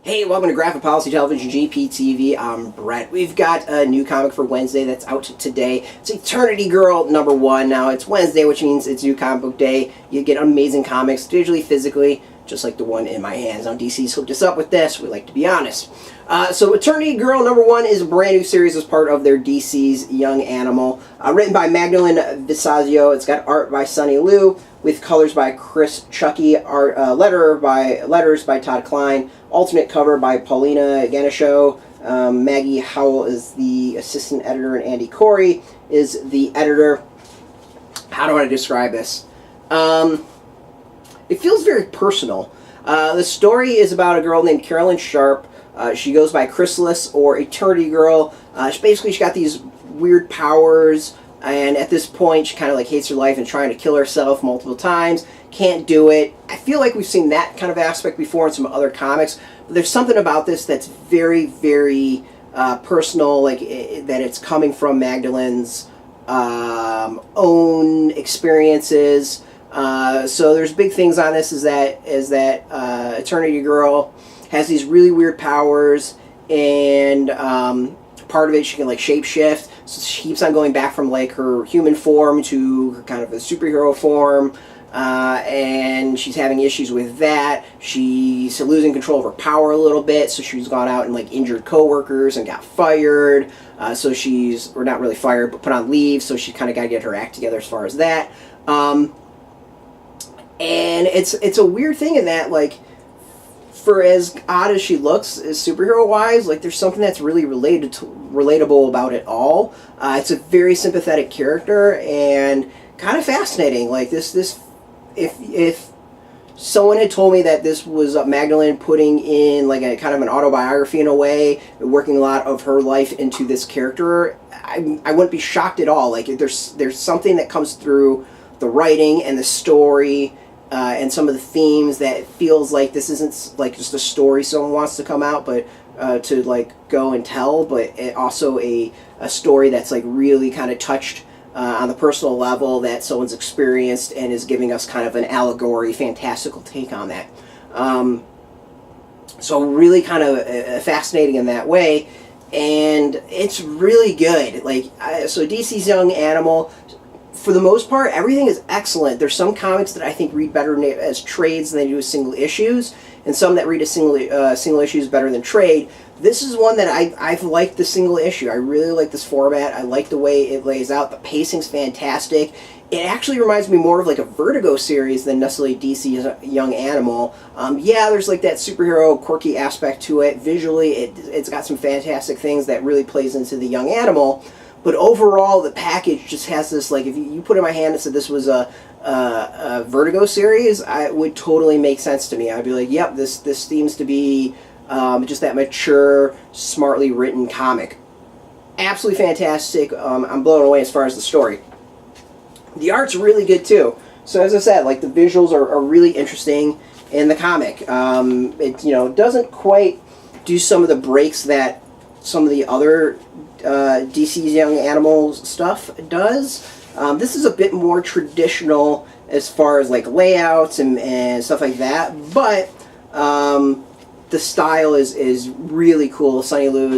Hey, welcome to Graphic Policy Television, GPTV. I'm Brett. We've got a new comic for Wednesday that's out today. It's Eternity Girl #1. Now, it's Wednesday, which means it's new comic book day. You get amazing comics, digitally, physically, just like the one in my hands. Now, DC's hooked us up with this. We like to be honest. So Eternity Girl #1 is a brand new series as part of their DC's Young Animal. Written by Magdalene Visaggio. It's got art by Sonny Liew, with colors by Chucky, letters by Todd Klein, alternate cover by Paulina, Ganucheau. Maggie, Howell is the assistant editor, and Khouri is the editor. How do I describe this? It feels very personal. The story is about a girl named Carolyn Sharp. She goes by Chrysalis or Eternity Girl. She's got these weird powers, and at this point she kind of like hates her life and trying to kill herself multiple times. Can't do it. I feel like we've seen that kind of aspect before in some other comics, but there's something about this that's very, very personal, like that it's coming from Magdalene's own experiences. So there's big things on this. Is that Eternity Girl has these really weird powers, and part of it she can like shapeshift. So she keeps on going back from like her human form to her kind of a superhero form, and she's having issues with that. She's losing control of her power a little bit, so she's gone out and like injured coworkers and got fired. So she's, or not really fired, but put on leave. So she kind of got to get her act together as far as that. And it's a weird thing in that, like, for as odd as she looks, as superhero-wise, like, there's something that's really relatable about it all. It's a very sympathetic character and kind of fascinating. Like, if someone had told me that this was Magdalene putting in, like, a kind of an autobiography in a way, working a lot of her life into this character, I wouldn't be shocked at all. Like, there's something that comes through the writing and the story, and some of the themes that feels like this isn't like just a story someone wants to come out, but to like go and tell, but also a story that's like really kind of touched on the personal level that someone's experienced and is giving us kind of an allegory, fantastical take on that. So really kind of fascinating in that way, and it's really good. Like, so DC's Young Animal, for the most part, everything is excellent. There's some comics that I think read better as trades than they do as single issues, and some that read as single issues better than trade. This is one that I've liked the single issue. I really like this format. I like the way it lays out. The pacing's fantastic. It actually reminds me more of like a Vertigo series than necessarily DC's Young Animal. Yeah, there's like that superhero quirky aspect to it. Visually, it's got some fantastic things that really plays into the Young Animal. But overall, the package just has this, like, if you put in my hand and said this was a Vertigo series, it would totally make sense to me. I'd be like, yep, this seems to be just that mature, smartly written comic. Absolutely fantastic. I'm blown away as far as the story. The art's really good, too. So as I said, like, the visuals are really interesting in the comic. It, doesn't quite do some of the breaks that some of the other DC's Young Animals stuff does. This is a bit more traditional as far as like layouts and stuff like that, but the style is really cool. Sonny Liew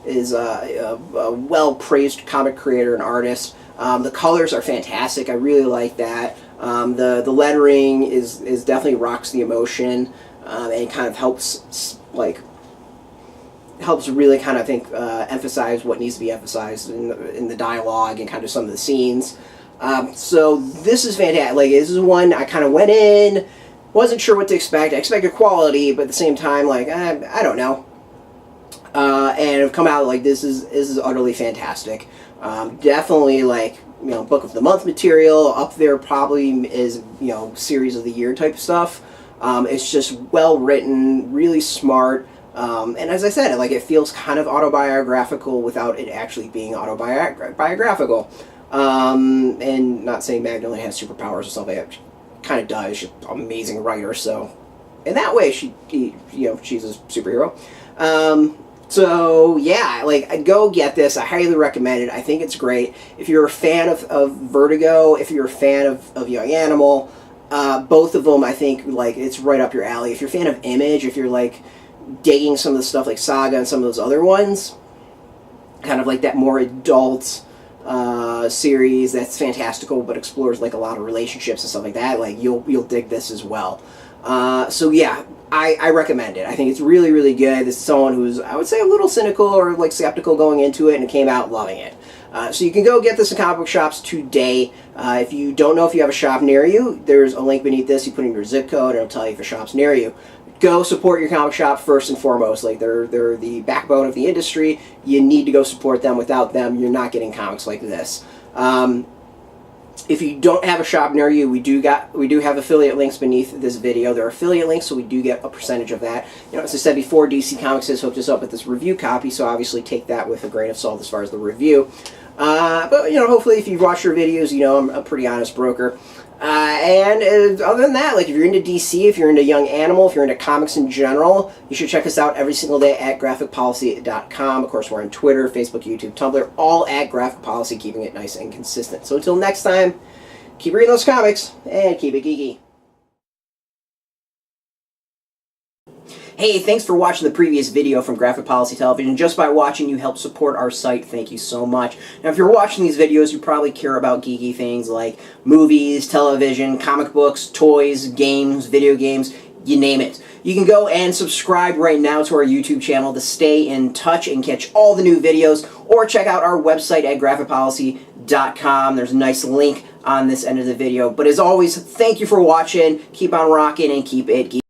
is a well-praised comic creator and artist. The colors are fantastic. I really like that. The lettering is definitely rocks the emotion, and kind of helps really kind of, I think, emphasize what needs to be emphasized in the dialogue and kind of some of the scenes. So this is fantastic. Like, this is one I kind of went in, wasn't sure what to expect. I expected quality, but at the same time, like, I don't know. And I've come out like this is utterly fantastic. Definitely, like, book of the month material. Up there probably is, series of the year type stuff. It's just well written, really smart. And as I said, like, it feels kind of autobiographical without it actually being autobiographical. And not saying Magdalene has superpowers or something. She kind of does. She's an amazing writer, so in that way, she's a superhero. So yeah, like, go get this. I highly recommend it. I think it's great. If you're a fan of Vertigo, if you're a fan of Young Animal, both of them, I think, like, it's right up your alley. If you're a fan of Image, if you're like, digging some of the stuff like Saga and some of those other ones, kind of like that more adult series that's fantastical but explores like a lot of relationships and stuff like that, like you'll dig this as well. So yeah, I recommend it. I think it's really, really good. This is someone who's, I would say, a little cynical or like skeptical going into it and came out loving it. So you can go get this in comic book shops today. If you don't know if you have a shop near you, there's a link beneath this. You put in your zip code and it'll tell you if a shop's near you. Go support your comic shop first and foremost. Like they're the backbone of the industry. You need to go support them. Without them, you're not getting comics like this. If you don't have a shop near you, we do have affiliate links beneath this video. They're affiliate links, so we do get a percentage of that. You know, as I said before, DC Comics has hooked us up with this review copy, so obviously take that with a grain of salt as far as the review. But you know, hopefully, if you've watched our videos, you know I'm a pretty honest broker. Other than that, like if you're into DC, if you're into Young Animal, if you're into comics in general, you should check us out every single day at graphicpolicy.com. Of course, we're on Twitter, Facebook, YouTube, Tumblr, all at Graphic Policy, keeping it nice and consistent. So until next time, keep reading those comics and keep it geeky. Hey, thanks for watching the previous video from Graphic Policy Television. Just by watching, you help support our site. Thank you so much. Now, if you're watching these videos, you probably care about geeky things like movies, television, comic books, toys, games, video games, you name it. You can go and subscribe right now to our YouTube channel to stay in touch and catch all the new videos, or check out our website at graphicpolicy.com. There's a nice link on this end of the video. But as always, thank you for watching. Keep on rocking and keep it geeky.